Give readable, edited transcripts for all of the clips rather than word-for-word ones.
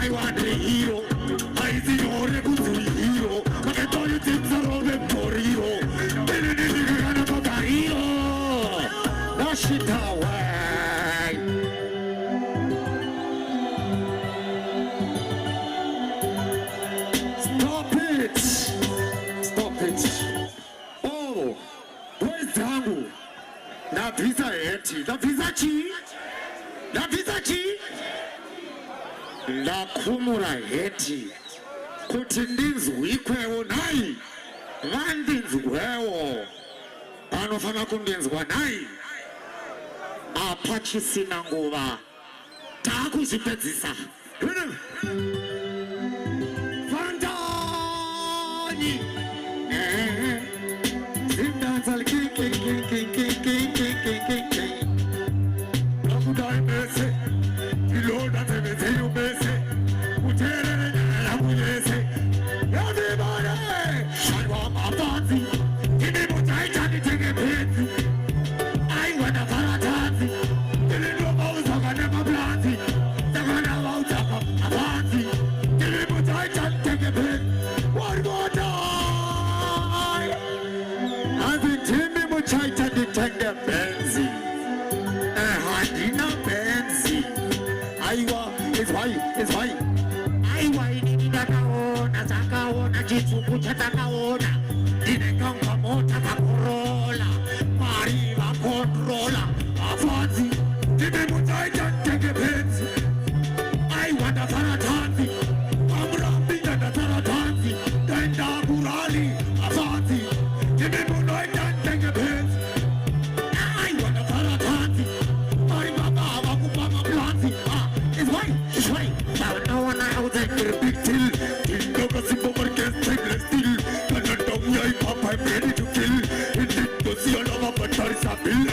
I want the hero. I see your hero. But I thought you think so of them for hero. Wash it away. Stop it. Stop it. Oh, where's Tangu? Na pizza eti. Na pizza chi. Na pizza chi. La kumura heti kuti ndinzwi ikwewo nai vandinzwewo vanofana kundinzwa nai apa chisina nguva taakuzvipedzisa vandani zindanza nakudai mese iloda temezeyo mese uterere nyamuyese yadibane shaiwa mafanzi inimutaita nitenge penzi aiwana faratanzi ilindo mauzaka nemablanzi zakana mauzaka afanzi inimutaita nitenge penzi one more time azitimi mutaita nitenge penzi handina penzi aiwa is why aiwa ini ndakaona zakaona chitsumbu chatakaona ndinekanga mota kakorola mari vakontrola afanzi ndimemutaita ntenge penzi aiwa ndafara tanzi amurambinda ndatara tanzi ndaenda kurali afanzi ndimemunoita ntenge penzi aiwa ndafara tanzi mari vabava kupa maplanzi is why no one out there big till Tindoka simple against stainless steel Kanandam yai papa I'm ready to kill Indito siyalama batarisa bill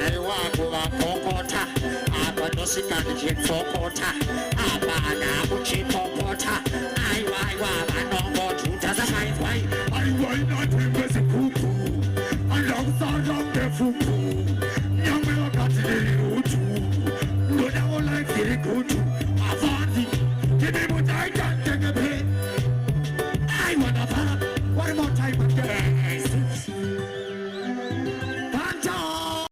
Aiwa kuwa kokota Aba nosikani jitsokota Aba na kuchi kokota Aiwa banongo tuta zaka is why Aiwa inatimbe si pupu Alongside fupu Nyame wakati nilirutu Ndoda ola kiri kutu Avanti Give me more time, take a bit. I want to follow. One more time.